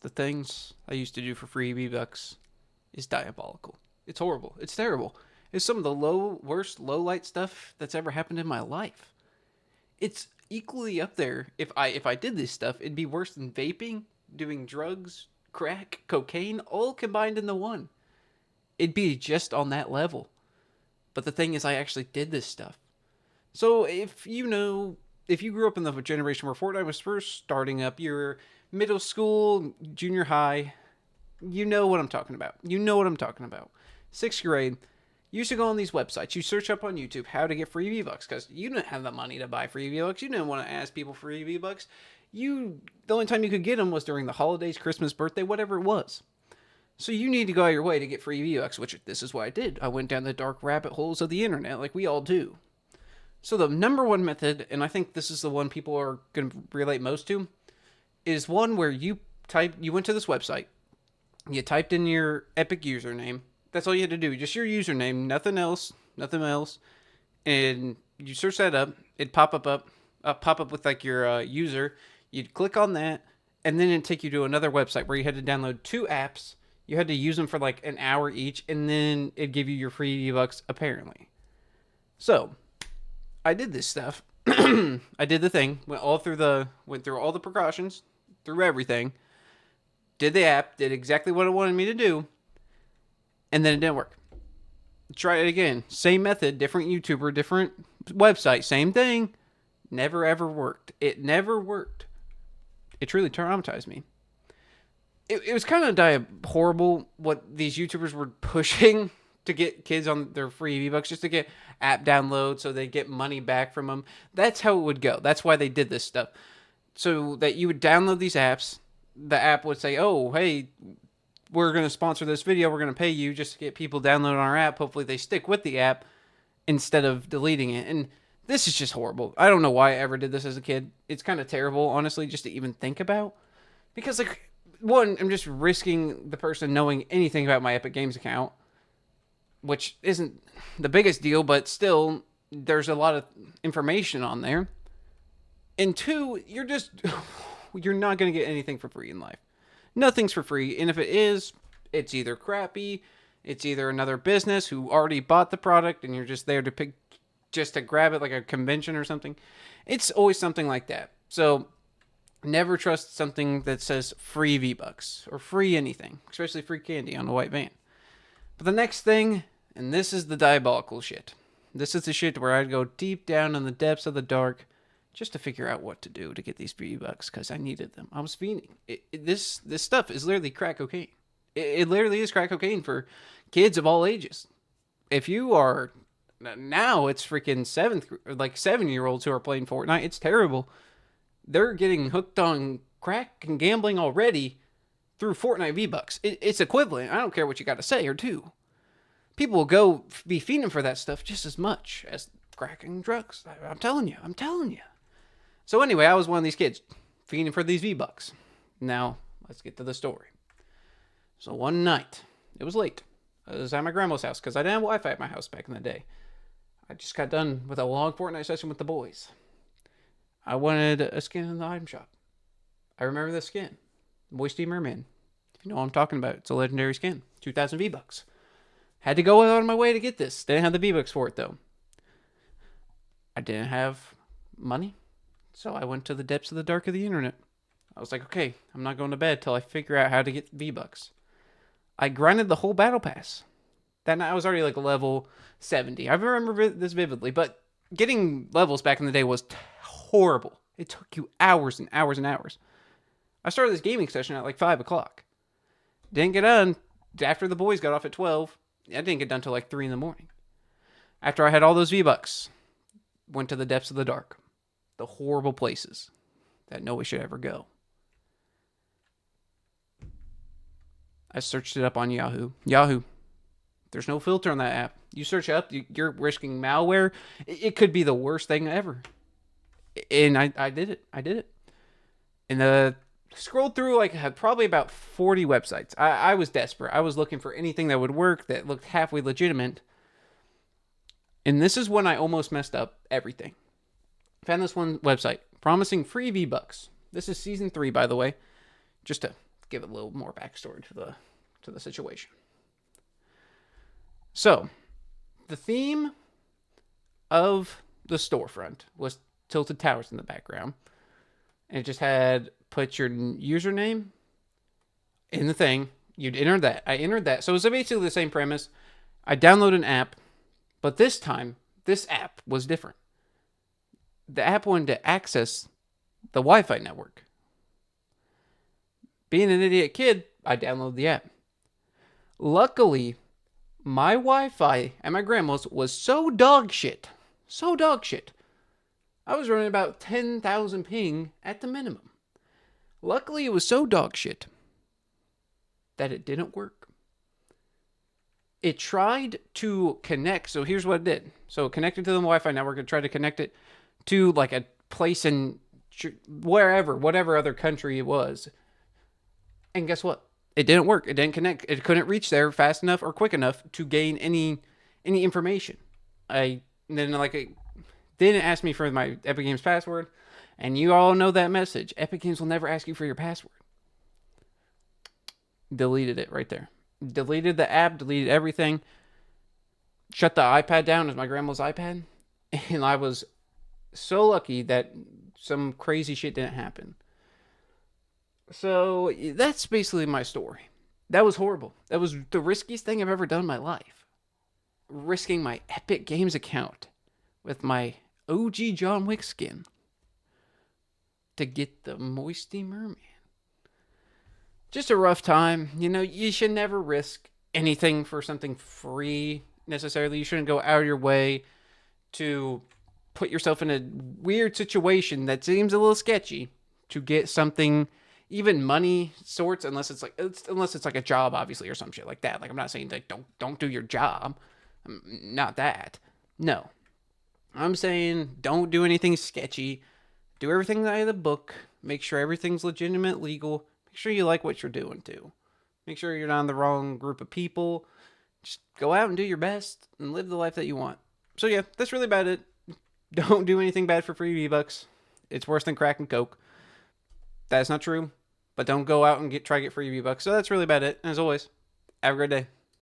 the things I used to do for free V-Bucks is diabolical. It's horrible. It's terrible. It's some of the worst low light stuff that's ever happened in my life. It's equally up there. If I did this stuff, it'd be worse than vaping, doing drugs, crack, cocaine, all combined into one. It'd be just on that level. But the thing is, I actually did this stuff. So if you grew up in the generation where Fortnite was first starting up, your middle school, junior high, you know what I'm talking about. You know what I'm talking about. Sixth grade, you used to go on these websites. You search up on YouTube how to get free V-Bucks because you didn't have the money to buy free V-Bucks. You didn't want to ask people for free V-Bucks. The only time you could get them was during the holidays, Christmas, birthday, whatever it was. So you need to go out your way to get free V-Bucks, which this is what I did. I went down the dark rabbit holes of the internet like we all do. So the number one method, and I think this is the one people are going to relate most to, is one where you went to this website, you typed in your Epic username. That's all you had to do, just your username, nothing else, and you search that up. It'd pop up with like your user. You'd click on that, and then it'd take you to another website where you had to download 2 apps. You had to use them for like an hour each, and then it'd give you your free V-Bucks, apparently. So, I did this stuff. I did the thing, went through all the precautions, through everything, did the app, did exactly what it wanted me to do, and then it didn't work. Try it again. Same method, different YouTuber, different website, same thing. Never ever worked. It never worked. It truly traumatized me. It was kind of horrible what these YouTubers were pushing to get kids on their free V-Bucks, just to get app downloads so they get money back from them. That's how it would go. That's why they did this stuff. So that you would download these apps. The app would say, oh, hey, we're going to sponsor this video. We're going to pay you just to get people downloading our app. Hopefully they stick with the app instead of deleting it. And this is just horrible. I don't know why I ever did this as a kid. It's kind of terrible, honestly, just to even think about. Because, like, one, I'm just risking the person knowing anything about my Epic Games account, which isn't the biggest deal, but still, there's a lot of information on there. And two, you're not going to get anything for free in life. Nothing's for free, and if it is, it's either crappy, it's either another business who already bought the product, and you're just there to grab it like a convention or something. It's always something like that. So, never trust something that says free V-Bucks or free anything, especially free candy on a white van. But the next thing, and this is the diabolical shit. This is the shit where I'd go deep down in the depths of the dark just to figure out what to do to get these V-Bucks because I needed them. I was fiending. This stuff is literally crack cocaine. It literally is crack cocaine for kids of all ages. If you are now, it's freaking 7-year-olds who are playing Fortnite. It's terrible. They're getting hooked on crack and gambling already through Fortnite V-Bucks. It's equivalent. I don't care what you got to say or do. People will go be fiending for that stuff just as much as crack and drugs. I'm telling you. So anyway, I was one of these kids fiending for these V-Bucks. Now, let's get to the story. So one night, it was late. I was at my grandma's house because I didn't have Wi-Fi at my house back in the day. I just got done with a long Fortnite session with the boys. I wanted a skin in the item shop. I remember the skin. Moisty Merman. If you know what I'm talking about, it's a legendary skin. 2,000 V-Bucks. Had to go out of my way to get this. Didn't have the V-Bucks for it, though. I didn't have money, so I went to the depths of the dark of the internet. I was like, okay, I'm not going to bed till I figure out how to get V-Bucks. I grinded the whole battle pass. That night I was already like level 70. I remember this vividly, but getting levels back in the day was horrible. It took you hours and hours and hours. I started this gaming session at like 5 o'clock. Didn't get done after the boys got off at 12. I didn't get done till like 3 in the morning. After I had all those V-Bucks, went to the depths of the dark. The horrible places that nobody should ever go. I searched it up on Yahoo. There's no filter on that app. You search up, you're risking malware. It could be the worst thing ever. And I did it. And scrolled through like probably about 40 websites. I was desperate. I was looking for anything that would work that looked halfway legitimate. And this is when I almost messed up everything. Found this one website promising free V-Bucks. This is season 3, by the way. Just to give a little more backstory to the situation. So, the theme of the storefront was Tilted Towers in the background. And it just had put your username in the thing. You'd enter that. I entered that. So it was basically the same premise. I downloaded an app, but this time, this app was different. The app wanted to access the Wi-Fi network. Being an idiot kid, I downloaded the app. Luckily, my Wi-Fi at my grandma's was so dog shit. So dog shit. I was running about 10,000 ping at the minimum. Luckily, it was so dog shit that it didn't work. It tried to connect. So here's what it did. So it connected to the Wi-Fi network. It tried to connect it to like a place in wherever, whatever other country it was. And guess what? It didn't work. It didn't connect. It couldn't reach there fast enough or quick enough to gain any information. Then it didn't ask me for my Epic Games password, and you all know that message. Epic Games will never ask you for your password. Deleted it right there. Deleted the app, deleted everything. Shut the iPad down as my grandma's iPad. And I was so lucky that some crazy shit didn't happen. So that's basically my story. That was horrible. That was the riskiest thing I've ever done in my life. Risking my Epic Games account with my OG John Wick skin to get the Moisty Merman. Just a rough time. You know, you should never risk anything for something free necessarily. You shouldn't go out of your way to put yourself in a weird situation that seems a little sketchy to get something, even money sorts, unless it's like a job, obviously, or some shit like that. Like, I'm not saying like don't do your job. Not that. No. I'm saying don't do anything sketchy. Do everything by the book. Make sure everything's legitimate, legal. Make sure you like what you're doing too. Make sure you're not in the wrong group of people. Just go out and do your best and live the life that you want. So yeah, that's really about it. Don't do anything bad for free V-Bucks. It's worse than crack and coke. That's not true. But don't go out and try to get free V-Bucks. So that's really about it. And as always, have a great day.